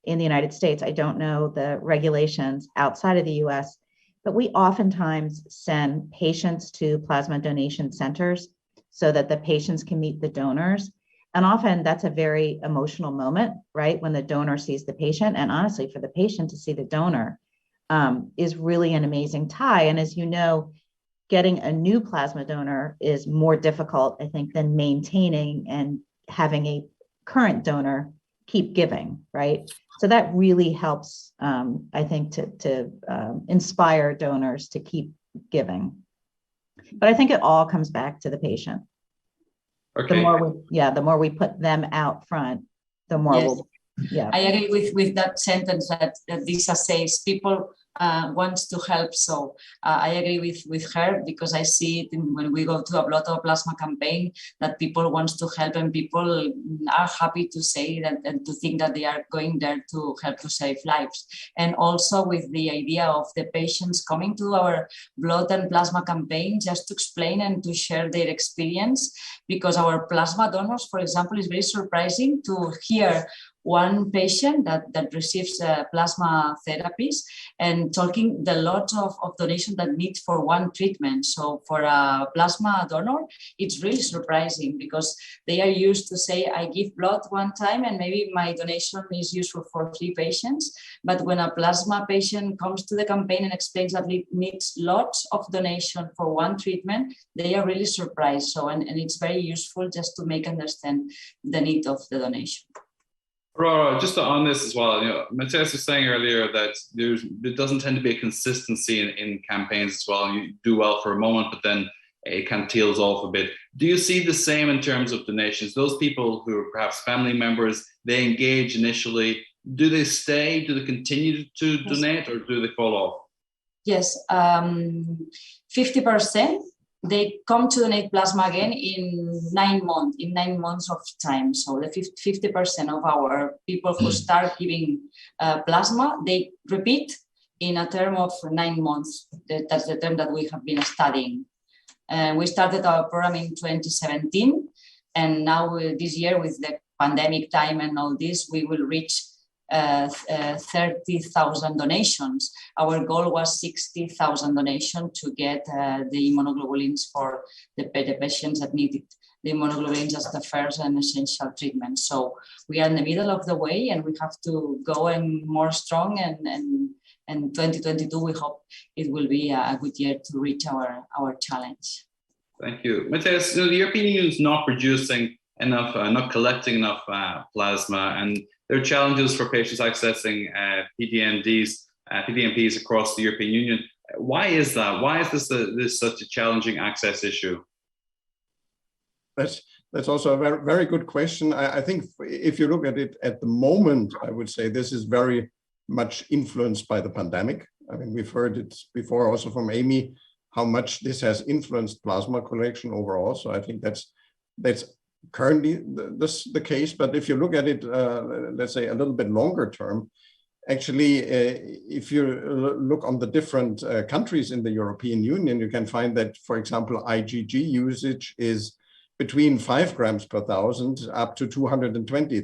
S9: in the United States, I don't know the regulations outside of the US, but we oftentimes send patients to plasma donation centers so that the patients can meet the donors. And often that's a very emotional moment, right? When the donor sees the patient, and honestly, for the patient to see the donor is really an amazing tie. And as you know, getting a new plasma donor is more difficult, I think, than maintaining and having a current donor keep giving, right? So that really helps, I think, to inspire donors to keep giving. But I think it all comes back to the patient.
S8: Okay.
S9: The more we put them out front, the more
S11: Yes. I agree with that sentence that Lisa says. People wants to help, so I agree with her, because I see it when we go to a blood or plasma campaign that people wants to help, and people are happy to say that and to think that they are going there to help to save lives. And also with the idea of the patients coming to our blood and plasma campaign just to explain and to share their experience, because our plasma donors, for example, is very surprising to hear one patient that receives plasma therapies and talking the lot of donation that need for one treatment. So for a plasma donor, it's really surprising, because they are used to say, I give blood one time and maybe my donation is useful for 3 patients. But when a plasma patient comes to the campaign and explains that it needs lots of donation for one treatment, they are really surprised. So, and it's very useful just to make understand the need of the donation.
S8: Aurora, just on this as well, Matthias was saying earlier that there doesn't tend to be a consistency in campaigns as well. You do well for a moment, but then it kind of tails off a bit. Do you see the same in terms of donations? Those people who are perhaps family members, they engage initially. Do they stay? Do they continue to donate, or do they fall off?
S11: Yes, 50%. They come to donate plasma again in 9 months of time. So the 50% of our people who start giving plasma, they repeat in a term of 9 months. That's the term that we have been studying. We started our program in 2017, and now this year with the pandemic time and all this, we will reach 30,000 donations. Our goal was 60,000 donations to get the immunoglobulins for the patients that needed the immunoglobulins as the first and essential treatment. So we are in the middle of the way, and we have to go and more strong. And 2022, we hope it will be a good year to reach our challenge.
S8: Thank you. Matthias, the European Union is not producing enough, not collecting enough plasma, and there are challenges for patients accessing PDMPs across the European Union. Why is that? Why is this such a challenging access issue?
S12: That's also a very, very good question. I think if you look at it at the moment, I would say this is very much influenced by the pandemic. I mean, we've heard it before also from Amy, how much this has influenced plasma collection overall. So I think that's currently the case. But if you look at it, let's say a little bit longer term, actually, if you look on the different countries in the European Union, you can find that, for example, IgG usage is between 5 grams per thousand up to 220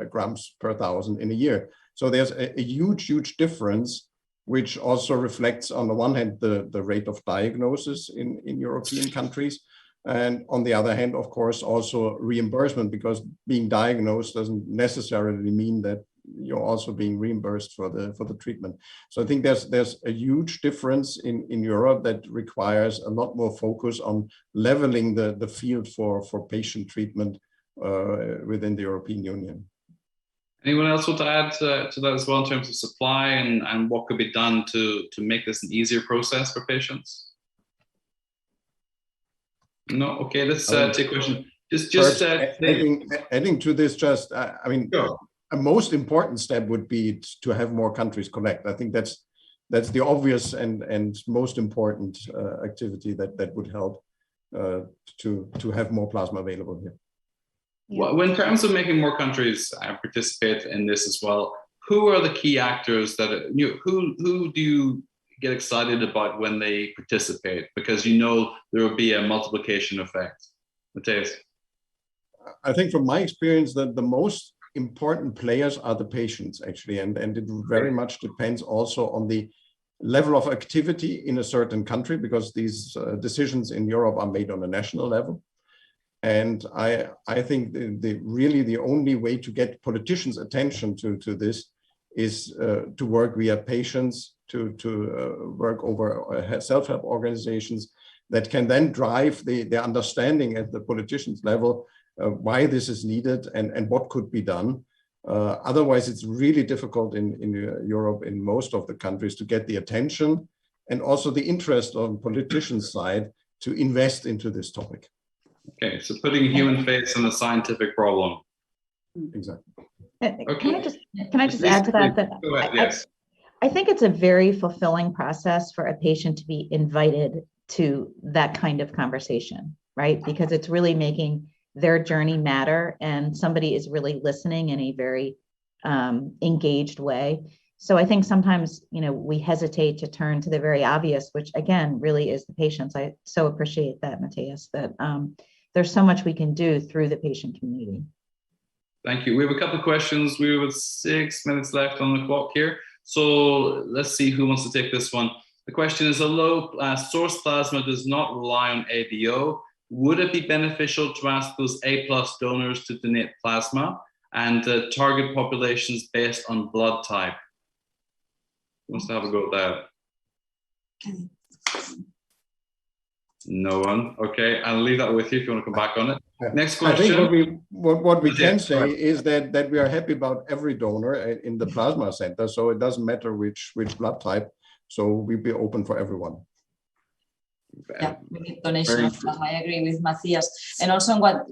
S12: grams per thousand in a year. So there's a huge difference, which also reflects on the one hand, the rate of diagnosis in European countries. And on the other hand, of course, also reimbursement, because being diagnosed doesn't necessarily mean that you're also being reimbursed for the treatment. So I think there's a huge difference in Europe that requires a lot more focus on leveling the field for patient treatment within the European Union.
S8: Anyone else want to add to that as well in terms of supply and what could be done to make this an easier process for patients? No, okay, let's take a question.
S12: Adding to this, I mean, sure. A most important step would be to have more countries collect. I think that's the obvious and most important activity that would help to have more plasma available here.
S8: Well, in terms of making more countries participate in this as well, who are the key actors that who do you get excited about when they participate, because there will be a multiplication effect? Matthias?
S12: I think from my experience that the most important players are the patients, actually, and it very much depends also on the level of activity in a certain country, because these decisions in Europe are made on a national level. And I think really the only way to get politicians' attention to this is to work via patients, to work over self-help organizations that can then drive the understanding at the politicians' level why this is needed and what could be done. Otherwise, it's really difficult in Europe, in most of the countries, to get the attention and also the interest on politicians' side to invest into this topic.
S8: Okay, so putting a human face on a scientific problem.
S12: Exactly.
S9: Okay. Can I just add to that?
S8: Go ahead, yes.
S9: I think it's a very fulfilling process for a patient to be invited to that kind of conversation, right? Because it's really making their journey matter, and somebody is really listening in a very engaged way. So I think sometimes, we hesitate to turn to the very obvious, which again, really is the patients. I so appreciate that, Matthias, that there's so much we can do through the patient community.
S8: Thank you. We have a couple of questions. We have 6 minutes left on the clock here. So let's see who wants to take this one. The question is, although source plasma does not rely on ABO, would it be beneficial to ask those A+ donors to donate plasma and target populations based on blood type? Who wants to have a go at that? No one. Okay, I'll leave that with you if you want to come back on it. Next question.
S12: I think what we can say is that we are happy about every donor in the plasma center, so it doesn't matter which blood type. So we'll be open for everyone.
S11: Yeah, we need donation of plasma. I agree with Matthias. And also what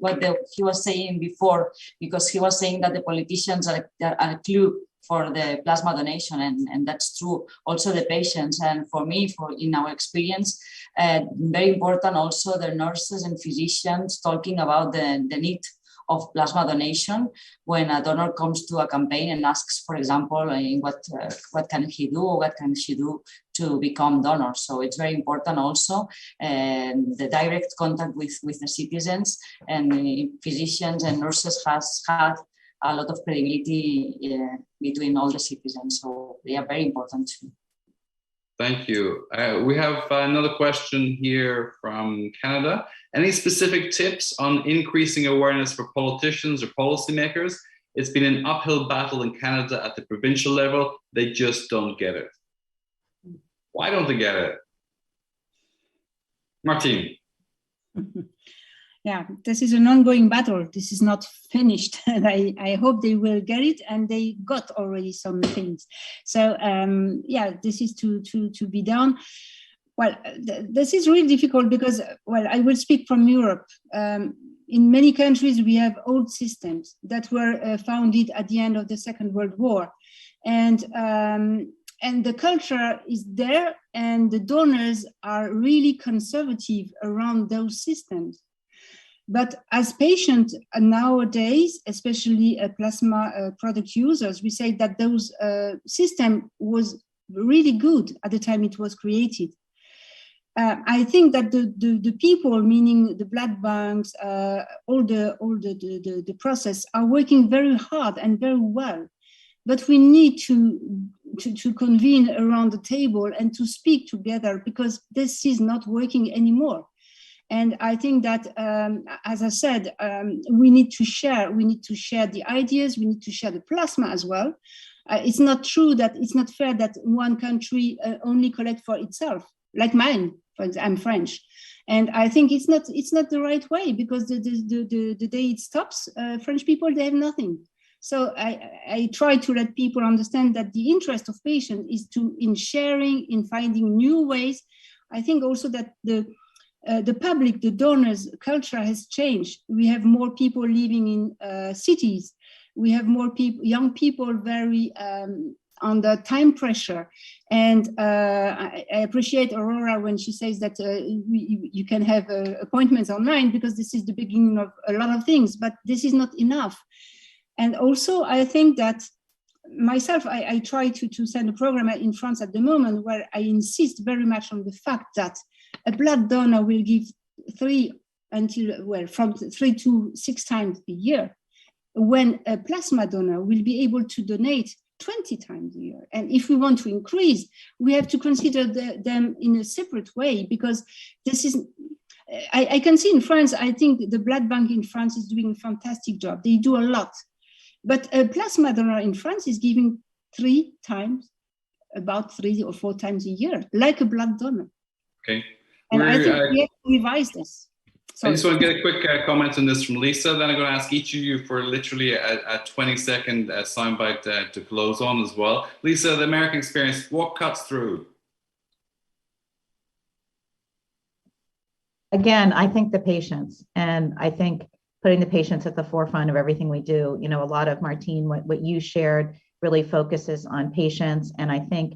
S11: he was saying before, because he was saying that the politicians are a clue for the plasma donation, and that's true. Also the patients, and for me, in our experience, very important also the nurses and physicians talking about the need of plasma donation when a donor comes to a campaign and asks, for example, what can he do or what can she do to become donor. So it's very important also the direct contact with the citizens, and physicians and nurses has had a lot of credibility between all the citizens. So they are very important too.
S8: Thank you. We have another question here from Canada. Any specific tips on increasing awareness for politicians or policymakers? It's been an uphill battle in Canada at the provincial level. They just don't get it. Why don't they get it? Martine.
S10: Yeah, this is an ongoing battle. This is not finished. And I hope they will get it, and they got already some things. So yeah, this is to be done. Well, this is really difficult because, well, I will speak from Europe. In many countries, we have old systems that were founded at the end of the Second World War. And the culture is there, and the donors are really conservative around those systems. But as patients nowadays, especially plasma product users, we say that those system was really good at the time it was created. I think that the people, meaning the blood banks, all the process, are working very hard and very well. But we need to convene around the table and to speak together, because this is not working anymore. And I think that, as I said, we need to share the ideas, we need to share the plasma as well. It's not true that it's not fair that one country only collect for itself, like mine, for example, I'm French. And I think it's not the right way, because the day it stops, French people, they have nothing. So I try to let people understand that the interest of patients is in sharing, in finding new ways. I think also that the public, the donors culture has changed. We have more people living in cities. We have more people, young people, very under time pressure. And I appreciate Aurora when she says that you can have appointments online, because this is the beginning of a lot of things, but this is not enough. And also, I think that myself, I try to send a program in France at the moment where I insist very much on the fact that a blood donor will give from 3 to 6 times a year, when a plasma donor will be able to donate 20 times a year. And if we want to increase, we have to consider them in a separate way, because this is, I can see in France, I think the blood bank in France is doing a fantastic job. They do a lot. But a plasma donor in France is giving 3 times, about 3 or 4 times a year, like a blood donor.
S8: Okay.
S10: And I think we have to revise this.
S8: I just want to get a quick comment on this from Lisa. Then I'm going to ask each of you for literally a 20-second soundbite to close on as well. Lisa, the American experience, what cuts through?
S9: Again, I think the patients, and I think putting the patients at the forefront of everything we do. You know, a lot of Martine, what you shared really focuses on patients, and I think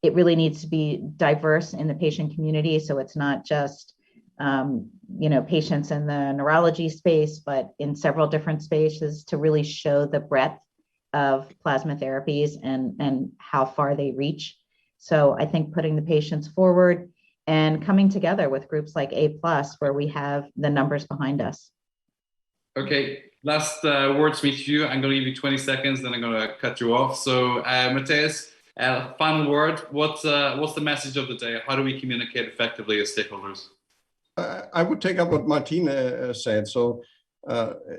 S9: it really needs to be diverse in the patient community. So it's not just you know, patients in the neurology space, but in several different spaces to really show the breadth of plasma therapies and how far they reach. So I think putting the patients forward and coming together with groups like A+, where we have the numbers behind us.
S8: Okay, last words to you. I'm going to give you 20 seconds, then I'm going to cut you off. So Matthias, final word. What's the message of the day? How do we communicate effectively as stakeholders?
S12: I would take up what Martine said. So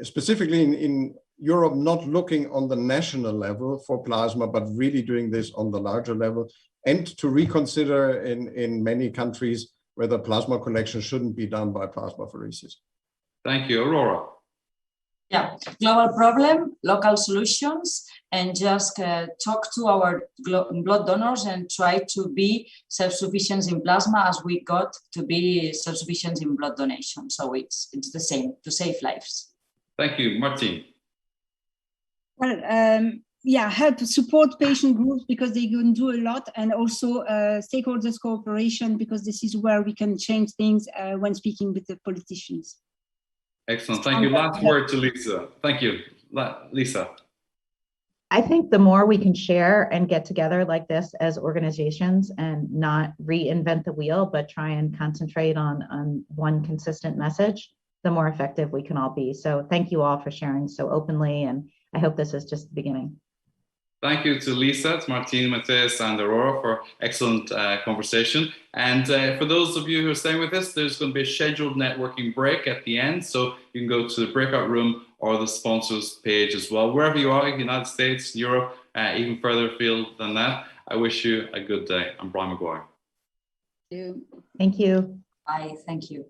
S12: specifically in Europe, not looking on the national level for plasma, but really doing this on the larger level, and to reconsider in many countries whether plasma collection shouldn't be done by plasmapheresis.
S8: Thank you. Aurora.
S11: Yeah, global problem, local solutions, and just talk to our blood donors and try to be self-sufficient in plasma as we got to be self-sufficient in blood donation. So it's the same, to save lives.
S8: Thank you. Martine.
S10: Well, yeah, help support patient groups because they can do a lot, and also stakeholders cooperation, because this is where we can change things when speaking with the politicians.
S8: Excellent. Thank you. Last word to Lisa. Thank you. Lisa.
S9: I think the more we can share and get together like this as organizations and not reinvent the wheel, but try and concentrate on one consistent message, the more effective we can all be. So thank you all for sharing so openly, and I hope this is just the beginning.
S8: Thank you to Lisa, to Martine, Matthias, and Aurora for excellent conversation. And for those of you who are staying with us, there's going to be a scheduled networking break at the end. So you can go to the breakout room or the sponsors page as well. Wherever you are, United States, Europe, even further afield than that, I wish you a good day. I'm Brian Maguire.
S11: Thank you.
S9: Thank you.
S11: Bye. Thank you.